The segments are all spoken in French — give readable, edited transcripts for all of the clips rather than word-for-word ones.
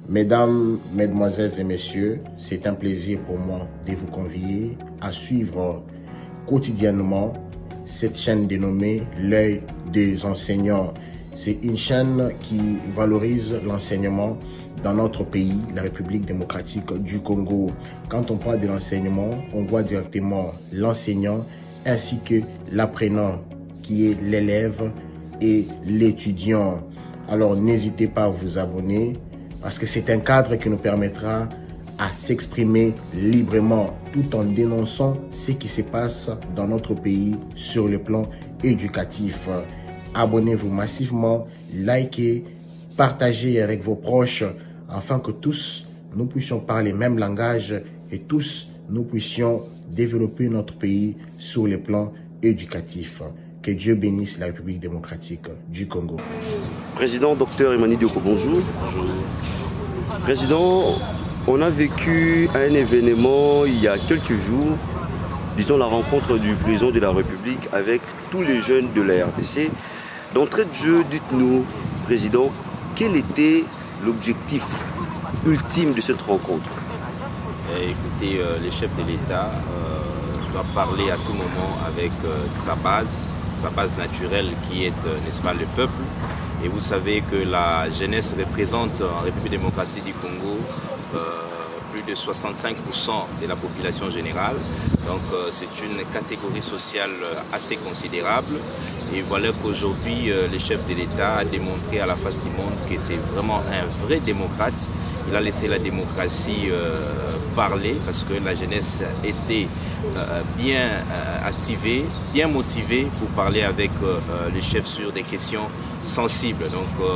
Mesdames, Mesdemoiselles et Messieurs, c'est un plaisir pour moi de vous convier à suivre quotidiennement cette chaîne dénommée L'œil des enseignants. C'est une chaîne qui valorise l'enseignement dans notre pays, la République démocratique du Congo. Quand on parle de l'enseignement, on voit directement l'enseignant ainsi que l'apprenant qui est l'élève et l'étudiant. Alors n'hésitez pas à vous abonner parce que c'est un cadre qui nous permettra à s'exprimer librement tout en dénonçant ce qui se passe dans notre pays sur le plan éducatif. Abonnez-vous massivement, likez, partagez avec vos proches afin que tous nous puissions parler le même langage et tous nous puissions développer notre pays sur le plan éducatif. Que Dieu bénisse la République démocratique du Congo. Président Dr Emmanuel Dioko, bonjour. Bonjour. Président, on a vécu un événement il y a quelques jours, disons la rencontre du président de la République avec tous les jeunes de la RDC. D'entrée de jeu, dites-nous, Président, quel était l'objectif ultime de cette rencontre? Écoutez, les chefs de l'État doivent parler à tout moment avec sa base naturelle qui est, n'est-ce pas, le peuple. Et vous savez que la jeunesse représente en République démocratique du Congo plus de 65% de la population générale. Donc c'est une catégorie sociale assez considérable. Et voilà qu'aujourd'hui, le chef de l'État a démontré à la face du monde que c'est vraiment un vrai démocrate. Il a laissé la démocratie parler parce que la jeunesse était bien activée, bien motivée pour parler avec les chefs sur des questions sensibles. Donc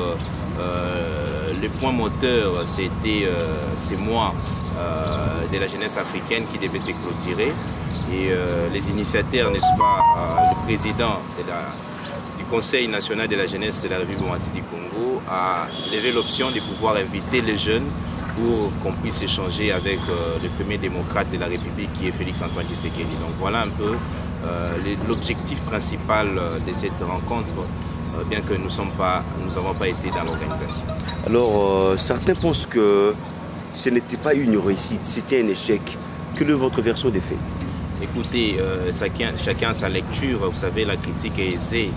le point moteur, c'est moi de la jeunesse africaine qui devait se clôturer. Et les initiateurs, n'est-ce pas, le président du Conseil national de la jeunesse de la République démocratique du Congo a levé l'option de pouvoir inviter les jeunes pour qu'on puisse échanger avec le premier démocrate de la République qui est Félix-Antoine Tshisekedi. Donc voilà un peu l'objectif principal de cette rencontre, bien que nous n'avons pas été dans l'organisation. Alors certains pensent que ce n'était pas une réussite, c'était un échec. Quelle est votre version des faits? Écoutez, chacun a sa lecture. Vous savez, la critique est aisée,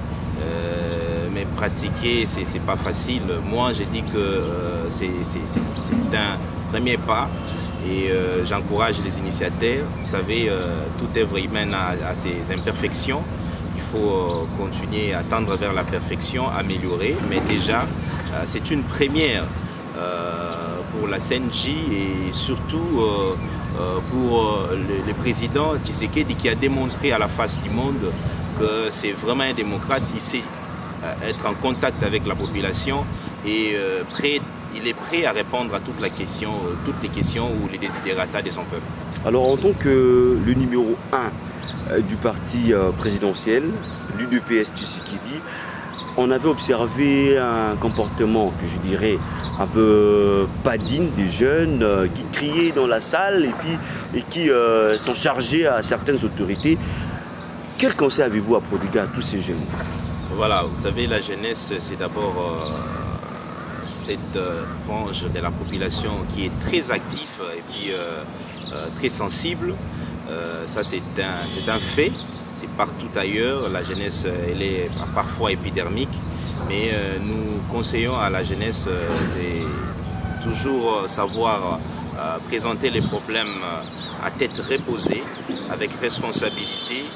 mais pratiquer, c'est pas facile. Moi, j'ai dit que c'est un premier pas et j'encourage les initiateurs. Vous savez, toute œuvre humaine a ses imperfections. Il faut continuer à tendre vers la perfection, améliorer, mais déjà, c'est une première pour la CNJ et surtout pour le président Tshisekedi qui a démontré à la face du monde que c'est vraiment un démocrate. Il sait être en contact avec la population et il est prêt à répondre à toutes les questions ou les desiderata de son peuple. Alors en tant que le numéro 1 du parti présidentiel, l'UDPS Tshisekedi, on avait observé un comportement que je dirais un peu pas digne des jeunes qui criaient dans la salle et qui sont chargés à certaines autorités. Quel conseil avez-vous à prodiguer à tous ces jeunes? Voilà, vous savez, la jeunesse, c'est d'abord cette branche de la population qui est très active et puis très sensible. Ça, c'est un fait. C'est partout ailleurs, la jeunesse elle est parfois épidermique, mais nous conseillons à la jeunesse de toujours savoir présenter les problèmes à tête reposée, avec responsabilité.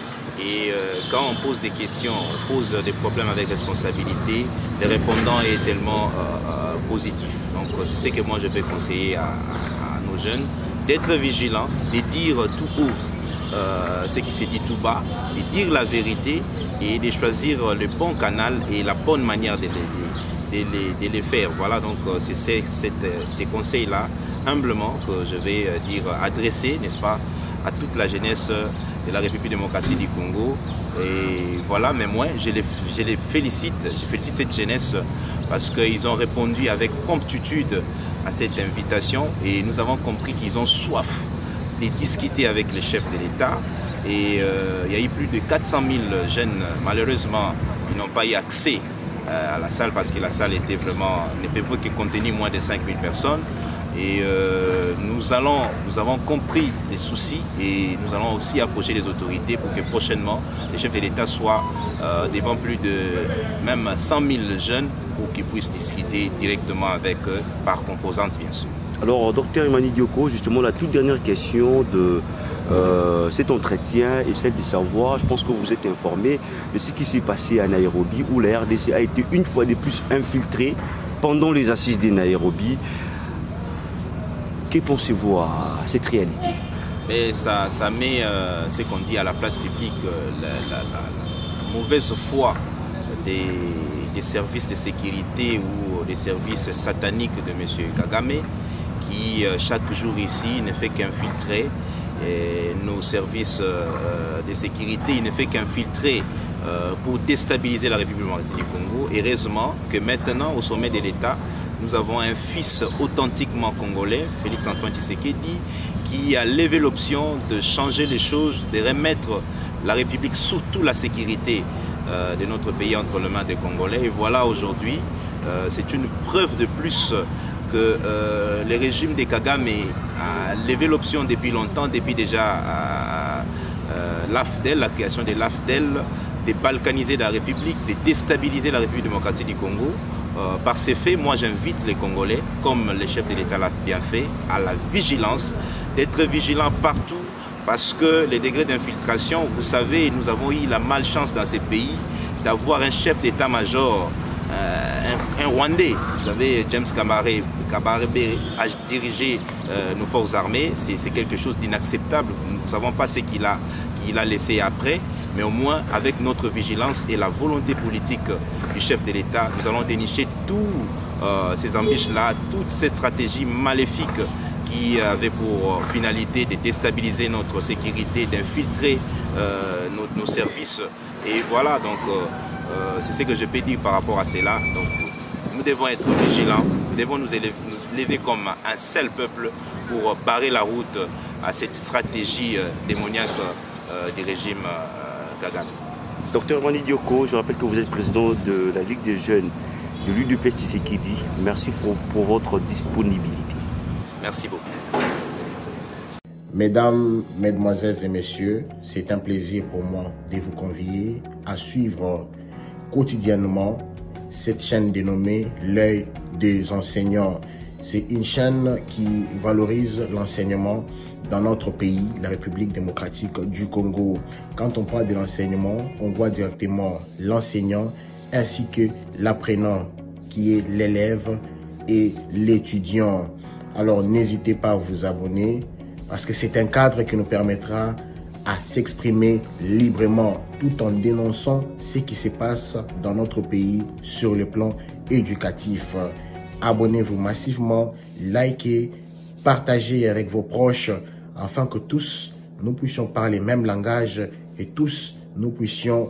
Et quand on pose des questions, on pose des problèmes avec responsabilité, le répondant est tellement positif. Donc c'est ce que moi je peux conseiller à nos jeunes, d'être vigilants, de dire tout haut ce qui se dit tout bas, de dire la vérité et de choisir le bon canal et la bonne manière de les faire. Voilà, donc c'est ces conseils-là, humblement, que je vais dire adresser, n'est-ce pas, à toute la jeunesse de la République démocratique du Congo. Et voilà, mais moi, je les félicite. Je félicite cette jeunesse parce qu'ils ont répondu avec promptitude à cette invitation et nous avons compris qu'ils ont soif de discuter avec les chefs de l'État. Et il y a eu plus de 400 000 jeunes, malheureusement, ils n'ont pas eu accès à la salle parce que la salle était vraiment, ne peut que contenir moins de 5 000 personnes. Et nous avons compris les soucis et nous allons aussi approcher les autorités pour que prochainement les chefs de l'État soient devant plus de même 100 000 jeunes pour qu'ils puissent discuter directement avec eux par composante bien sûr. Alors docteur Emmanuel Dioko, justement la toute dernière question de cet entretien et celle de savoir, je pense que vous êtes informé de ce qui s'est passé à Nairobi où la RDC a été une fois de plus infiltrée pendant les assises de Nairobi. Que pensez-vous à cette réalité? Mais ça met ce qu'on dit à la place publique, la mauvaise foi des services de sécurité ou des services sataniques de M. Kagame qui chaque jour ici ne fait qu'infiltrer nos services de sécurité, il ne fait qu'infiltrer pour déstabiliser la République démocratique du Congo. Heureusement que maintenant au sommet de l'État, nous avons un fils authentiquement congolais, Félix Antoine Tshisekedi, qui a levé l'option de changer les choses, de remettre la République, surtout la sécurité de notre pays entre les mains des Congolais. Et voilà aujourd'hui, c'est une preuve de plus que le régime de Kagame a levé l'option depuis longtemps, depuis déjà l'AFDEL, la création de l'AFDEL, de balkaniser la République, de déstabiliser la République démocratique du Congo. Par ces faits, moi j'invite les Congolais, comme le chef de l'État l'a bien fait, à la vigilance, d'être vigilants partout, parce que les degrés d'infiltration, vous savez, nous avons eu la malchance dans ces pays d'avoir un chef d'état-major, un Rwandais, vous savez, James Kabarebe a dirigé nos forces armées, c'est quelque chose d'inacceptable, nous ne savons pas ce qu'il a laissé après, mais au moins avec notre vigilance et la volonté politique du chef de l'État, nous allons dénicher tous ces embûches-là, toute cette stratégie maléfique qui avait pour finalité de déstabiliser notre sécurité, d'infiltrer nos services. Et voilà, donc c'est ce que je peux dire par rapport à cela. Donc, nous devons être vigilants, nous devons nous lever comme un seul peuple pour barrer la route à cette stratégie démoniaque du régime Kagame. Docteur Emmanuel Dioko, je rappelle que vous êtes président de la Ligue des jeunes de l'UDPS Tshisekedi. Merci pour votre disponibilité. Merci beaucoup. Mesdames, Mesdemoiselles et Messieurs, c'est un plaisir pour moi de vous convier à suivre quotidiennement cette chaîne dénommée L'œil des enseignants. C'est une chaîne qui valorise l'enseignement dans notre pays, la République démocratique du Congo. Quand on parle de l'enseignement, on voit directement l'enseignant ainsi que l'apprenant qui est l'élève et l'étudiant. Alors n'hésitez pas à vous abonner parce que c'est un cadre qui nous permettra à s'exprimer librement tout en dénonçant ce qui se passe dans notre pays sur le plan éducatif. Abonnez-vous massivement, likez, partagez avec vos proches afin que tous nous puissions parler le même langage et tous nous puissions